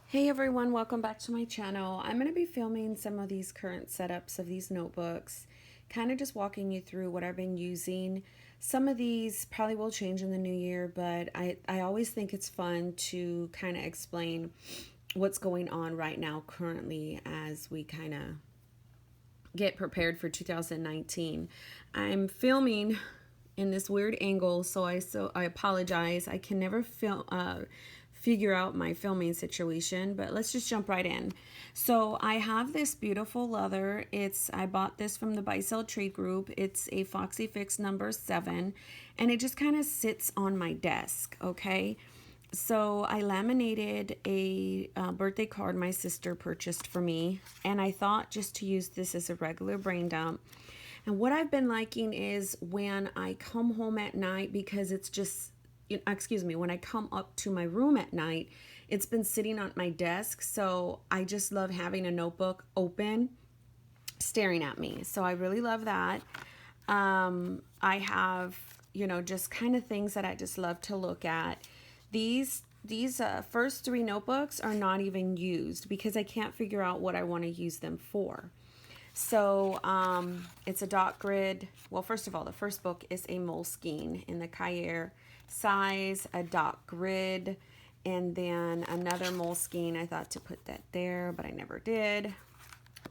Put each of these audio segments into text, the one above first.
Hey everyone, welcome back to my channel. I'm going to be filming some of these current setups of these notebooks, kind of just walking you through what I've been using. Some of these probably will change in the new year, but I always think it's fun to kind of explain what's going on right now currently as we kind of get prepared for 2019. I'm filming in this weird angle, so I apologize. I can never figure out my filming situation, but let's just jump right in. So I have this beautiful leather. I bought this from the Buy Sell Trade Group. It's a Foxy Fix number 7, and it just kind of sits on my desk, okay? So I laminated a birthday card my sister purchased for me, and I thought just to use this as a regular brain dump. And what I've been liking is when I come home at night, because it's just, excuse me, when I come up to my room at night, it's been sitting on my desk. So I just love having a notebook open, staring at me. So I really love that. I have, just kind of things that I just love to look at. These first 3 notebooks are not even used because I can't figure out what I want to use them for. So it's a dot grid. Well, first of all, the first book is a Moleskine in the Cahiers size, a dot grid, and then another Moleskine. I thought to put that there, but I never did.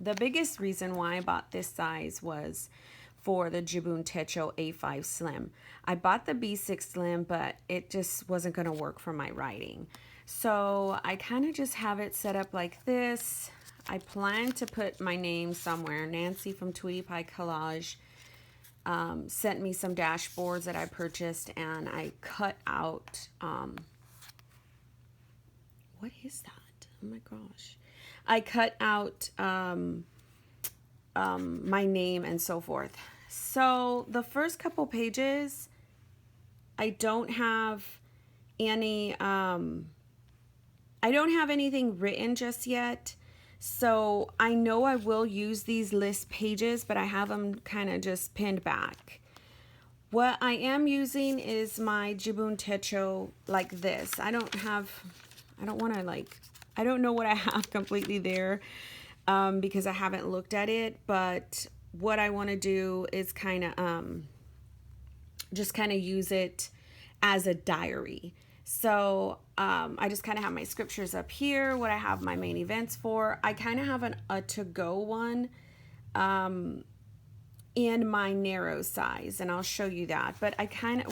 The biggest reason why I bought this size was for the Jabun Techo A5 Slim. I bought the B6 Slim, but it just wasn't going to work for my writing. So I kind of just have it set up like this. I plan to put my name somewhere. Nancy from Tweety Pie Collage sent me some dashboards that I purchased, and I cut out, what is that? Oh my gosh. I cut out my name and so forth. So the first couple pages, I don't have any, I don't have anything written just yet. So I know I will use these list pages, but I have them kind of just pinned back. What I am using is my Jabun Techo like this. I don't want to I don't know what I have completely there because I haven't looked at it. But what I want to do is kind of just kind of use it as a diary. So I just kind of have my scriptures up here, what I have my main events for. I kind of have a to-go one in my narrow size, and I'll show you that. But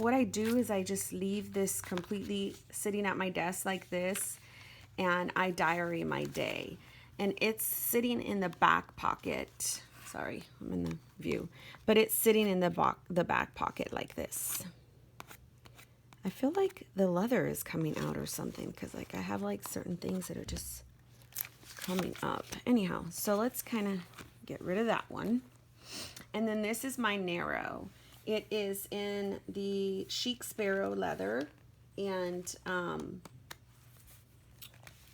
what I do is I just leave this completely sitting at my desk like this, and I diary my day. And it's sitting in the back pocket. Sorry, I'm in the view. But it's sitting in the back pocket like this. I feel like the leather is coming out or something because I have certain things that are just coming up. Anyhow, so let's kind of get rid of that one. And then this is my narrow. It is in the Chic Sparrow leather, and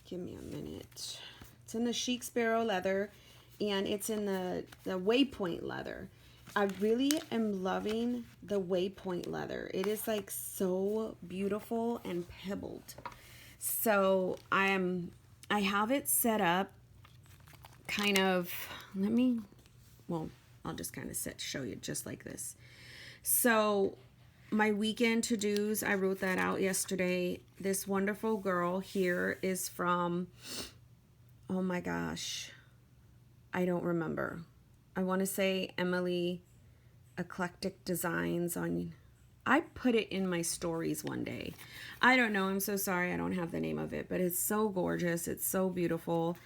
give me a minute. It's in the Chic Sparrow leather, and it's in the Waypoint leather. I really am loving the Waypoint leather. It is so beautiful and pebbled. So I have it set up kind of, I'll just kind of show you just like this. So my weekend to-dos, I wrote that out yesterday. This wonderful girl here is from, oh my gosh, I don't remember. I want to say Emily Eclectic Designs on, I put it in my stories one day. I don't know, I'm so sorry I don't have the name of it, but it's so gorgeous. It's so beautiful.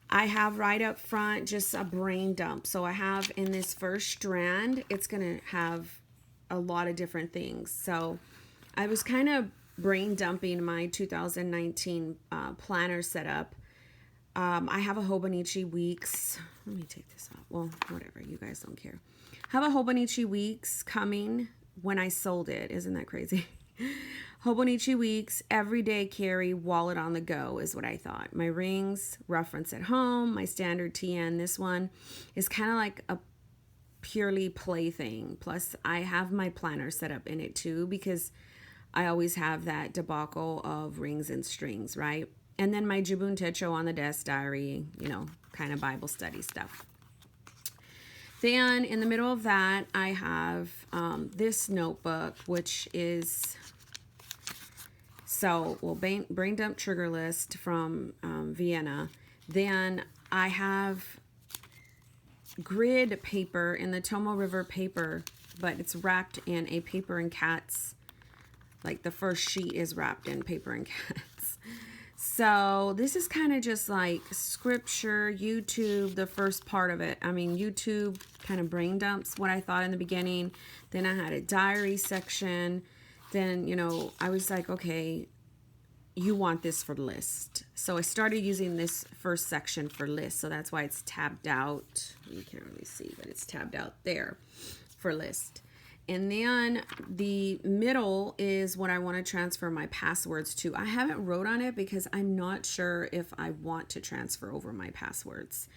I have right up front just a brain dump. So I have in this first strand, it's going to have a lot of different things. So I was kind of brain dumping my 2019 planner setup. I have a Hobonichi Weeks. Let me take this off. Well, whatever. You guys don't care. Have a Hobonichi Weeks coming when I sold it. Isn't that crazy? Hobonichi Weeks, everyday carry, wallet on the go is what I thought. My rings, reference at home, my standard TN. This one is kind of like a purely play thing. Plus, I have my planner set up in it too because I always have that debacle of rings and strings, right? And then my Jibun Techo on the desk diary, kind of Bible study stuff. Then in the middle of that, I have this notebook, which is, brain dump trigger list from Vienna. Then I have grid paper in the Tomo River paper, but it's wrapped in a paper and cats. Like the first sheet is wrapped in paper and cats. So this is kind of just like scripture, YouTube, the first part of it. I mean, YouTube kind of brain dumps what I thought in the beginning. Then I had a diary section. Then, I was like, okay, you want this for list. So I started using this first section for list. So that's why it's tabbed out. You can't really see, but it's tabbed out there for list. And then the middle is what I want to transfer my passwords to. I haven't wrote on it because I'm not sure if I want to transfer over my passwords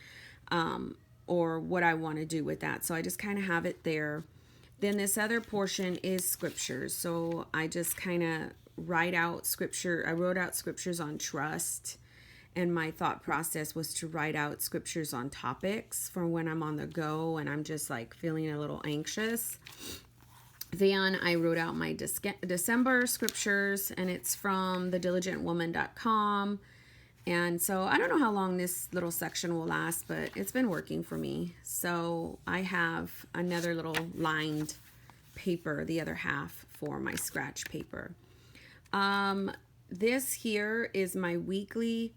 or what I want to do with that. So I just kind of have it there. Then this other portion is scriptures. So I just kind of write out scripture. I wrote out scriptures on trust. And my thought process was to write out scriptures on topics for when I'm on the go and I'm just like feeling a little anxious. Then I wrote out my December scriptures, and it's from thediligentwoman.com. And so I don't know how long this little section will last, but it's been working for me. So I have another little lined paper, the other half for my scratch paper. This here is my weekly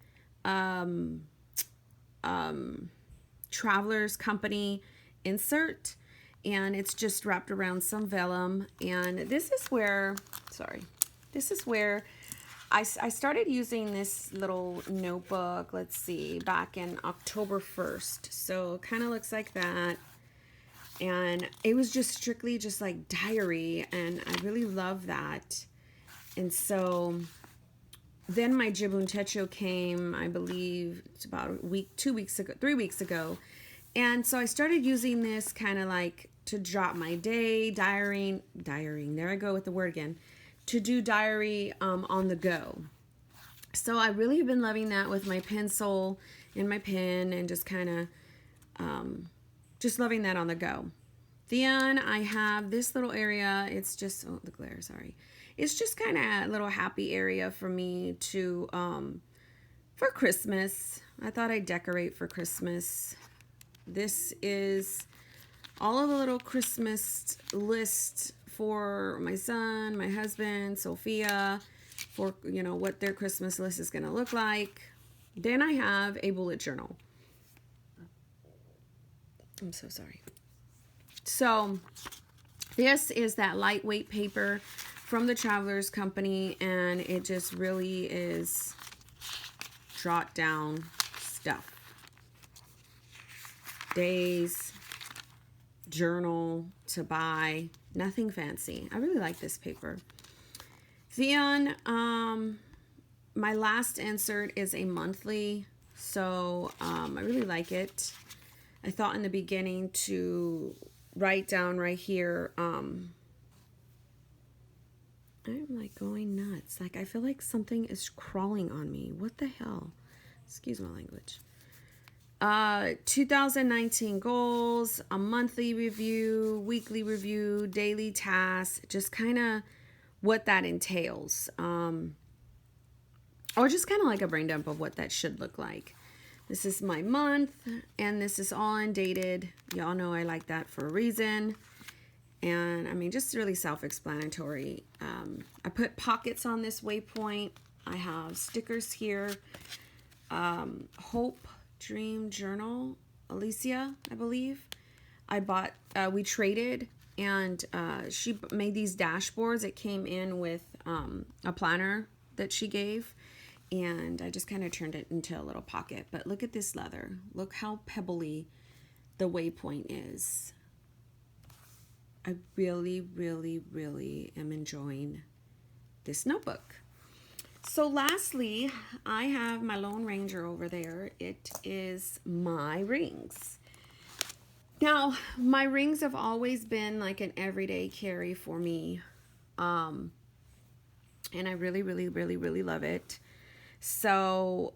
Travelers Company insert. And it's just wrapped around some vellum. And this is where I started using this little notebook, let's see, back in October 1st. So it kind of looks like that. And it was just strictly just like diary. And I really love that. And so then my Jibun Techo came, I believe, it's about a week, 2 weeks ago, 3 weeks ago. And so I started using this kind of like to jot my day, diarying, there I go with the word again, to do diary on the go. So I really have been loving that with my pencil and my pen and just kind of just loving that on the go. Then I have this little area. It's just, the glare, sorry. It's just kind of a little happy area for me to, for Christmas. I thought I'd decorate for Christmas. This is all of the little Christmas list for my son, my husband, Sophia, for, what their Christmas list is going to look like. Then I have a bullet journal. I'm so sorry. So this is that lightweight paper from the Travelers Company, and it just really is jot down stuff. Days, journal to buy, nothing fancy. I really like this paper. Then my last insert is a monthly, so I really like it. I thought in the beginning to write down right here, I'm like going nuts. Like I feel like something is crawling on me. What the hell? Excuse my language. 2019 goals, a monthly review, weekly review, daily tasks, just kind of what that entails. Or just kind of like a brain dump of what that should look like. This is my month, and this is all undated. Y'all know I like that for a reason. And I mean, just really self-explanatory. I put pockets on this waypoint. I have stickers here. Hope Dream Journal, Alicia, I believe. I bought, we traded, and she made these dashboards. It came in with a planner that she gave, and I just kind of turned it into a little pocket. But look at this leather. Look how pebbly the waypoint is. I really, really, really am enjoying this notebook. So lastly, I have my Lone Ranger over there. It is my rings. Now, my rings have always been like an everyday carry for me. And I really, really, really, really love it. So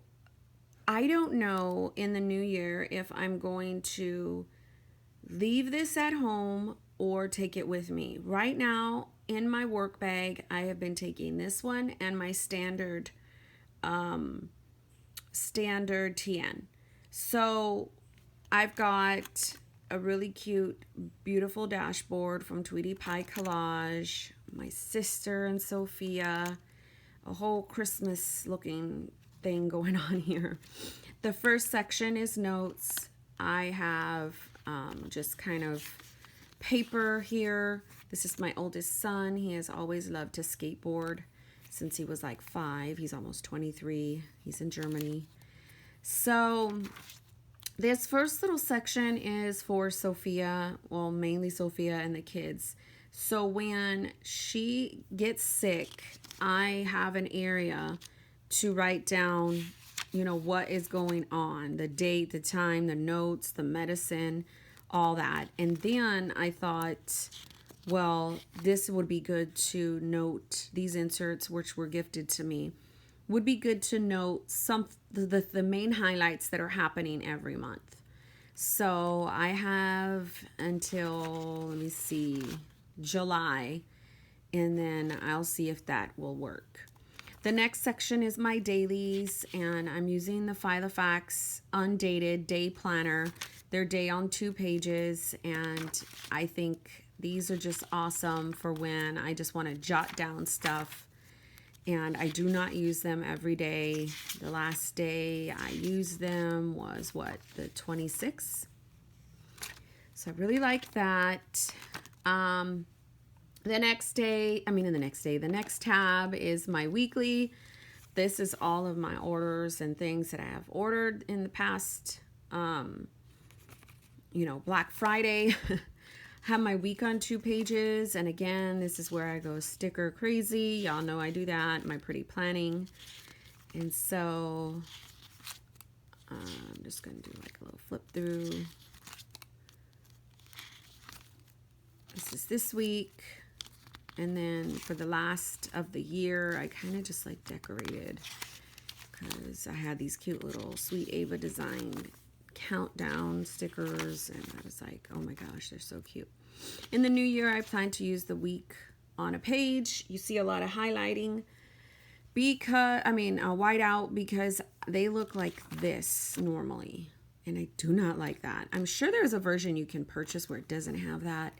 I don't know in the new year if I'm going to leave this at home or take it with me. Right now, in my work bag, I have been taking this one and my standard TN. So I've got a really cute, beautiful dashboard from Tweety Pie Collage, my sister and Sophia, a whole Christmas looking thing going on here. The first section is notes. I have just kind of paper here. This is my oldest son. He has always loved to skateboard since he was like 5. He's almost 23. He's in Germany. So this first little section is for Sophia, well, mainly Sophia and the kids. So when she gets sick, I have an area to write down, what is going on, the date, the time, the notes, the medicine, all that. And then I thought, well, this would be good to note. These inserts, which were gifted to me, would be good to note the main highlights that are happening every month. So I have until, let me see, July, and then I'll see if that will work. The next section is my dailies, and I'm using the Filofax undated day planner. They're day on 2 pages, and I think these are just awesome for when I just want to jot down stuff. And I do not use them every day. The last day I used them was the 26th. So I really like that. The next tab is my weekly. This is all of my orders and things that I have ordered in the past, Black Friday. Have my week on 2 pages. And again, this is where I go sticker crazy. Y'all know I do that, my pretty planning. And so I'm just going to do like a little flip through. This is this week. And then for the last of the year, I kind of just like decorated because I had these cute little Sweet Ava designed countdown stickers, and I was like, oh my gosh, they're so cute. In the new year, I plan to use the week on a page. You see a lot of highlighting white out, because they look like this normally, and I do not like that. I'm sure there's a version you can purchase where it doesn't have that.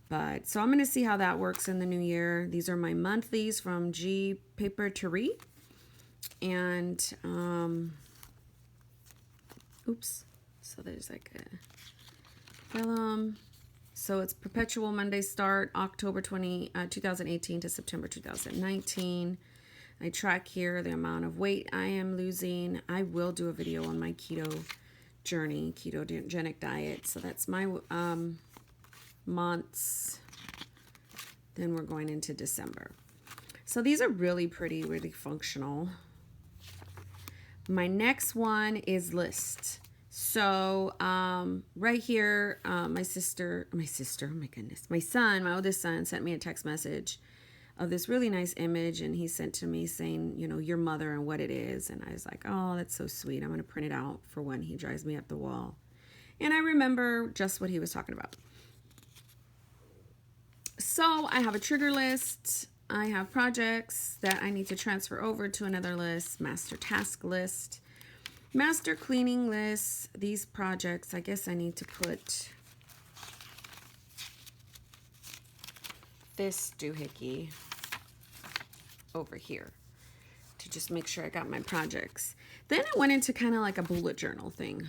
But so I'm going to see how that works in the new year. These are my monthlies from G Papeterie. And, so there's like a vellum. So it's Perpetual Monday Start, October 2018 to September 2019. I track here the amount of weight I am losing. I will do a video on my keto journey, ketogenic diet. So that's my months. Then we're going into December. So these are really pretty, really functional. My next one is list. So right here, my son, my oldest son, sent me a text message of this really nice image, and he sent to me saying, your mother and what it is. And I was like, oh, that's so sweet. I'm going to print it out for when he drives me up the wall. And I remember just what he was talking about. So I have a trigger list. I have projects that I need to transfer over to another list, master task list, master cleaning list. These projects, I guess I need to put this doohickey over here to just make sure I got my projects. Then I went into kind of like a bullet journal thing.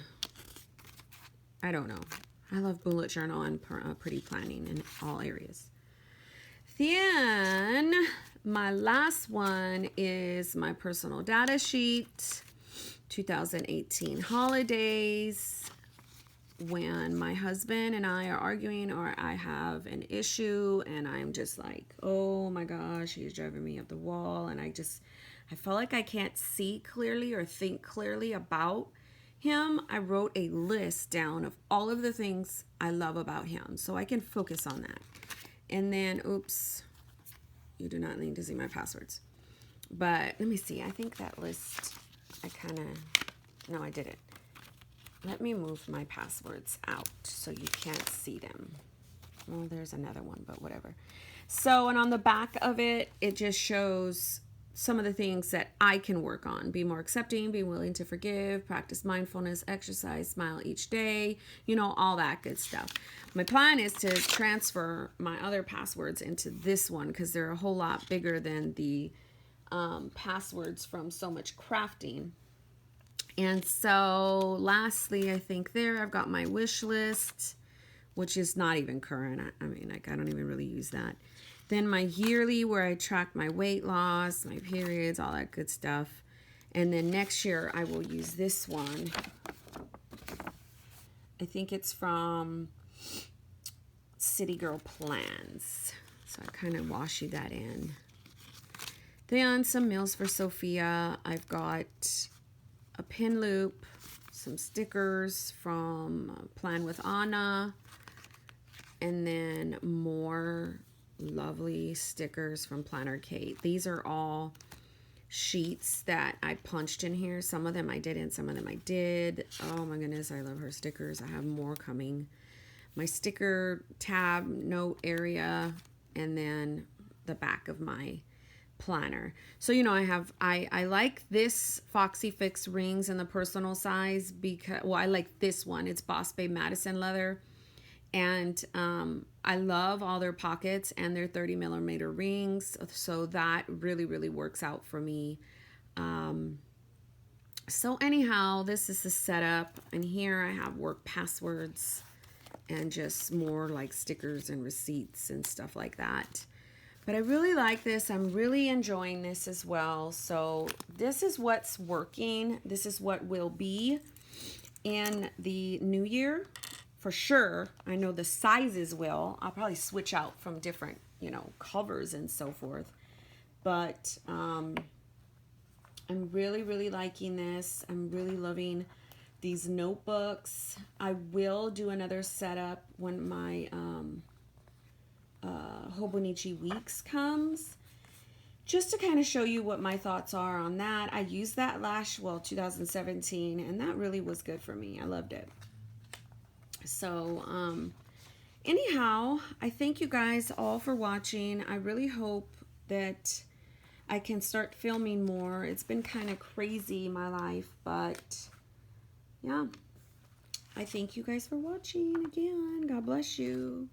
I don't know. I love bullet journal and pretty planning in all areas. Then my last one is my personal data sheet, 2018 holidays. When my husband and I are arguing or I have an issue and I'm just like, oh my gosh, he's driving me up the wall, and I feel like I can't see clearly or think clearly about him, I wrote a list down of all of the things I love about him so I can focus on that. And then, oops, you do not need to see my passwords. But let me see. I think that list, I kind of, no, I didn't. Let me move my passwords out so you can't see them. Well, there's another one, but whatever. So, and on the back of it, it just shows some of the things that I can work on. Be more accepting, be willing to forgive, practice mindfulness, exercise, smile each day, you know, all that good stuff. My plan is to transfer my other passwords into this one because they're a whole lot bigger than the passwords from So Much Crafting. And so lastly, I think there I've got my wish list, which is not even current. I mean, like, I don't even really use that. Then my yearly, where I track my weight loss, my periods, all that good stuff. And then next year I will use this one. I think it's from City Girl Plans. So I kind of wash you that in. Then some meals for Sophia. I've got a pin loop, some stickers from Plan with Anna, and then more lovely stickers from Planner Kate. These are all sheets that I punched in here. Some of them I didn't, some of them I did. Oh my goodness, I love her stickers. I have more coming. My sticker tab note area, and then the back of my planner. So, you know, I like this Foxy Fix rings in the personal size because, well, I like this one. It's Boss Babe Madison leather. And I love all their pockets and their 30mm rings. So that really, really works out for me. So anyhow, this is the setup. And here I have work passwords and just more like stickers and receipts and stuff like that. But I really like this. I'm really enjoying this as well. So this is what's working. This is what will be in the new year. For sure, I know the sizes will. I'll probably switch out from different, you know, covers and so forth. But I'm really, really liking this. I'm really loving these notebooks. I will do another setup when my Hobonichi Weeks comes, just to kind of show you what my thoughts are on that. I used that 2017, and that really was good for me. I loved it. So, anyhow, I thank you guys all for watching. I really hope that I can start filming more. It's been kind of crazy, my life, but yeah. I thank you guys for watching again. God bless you.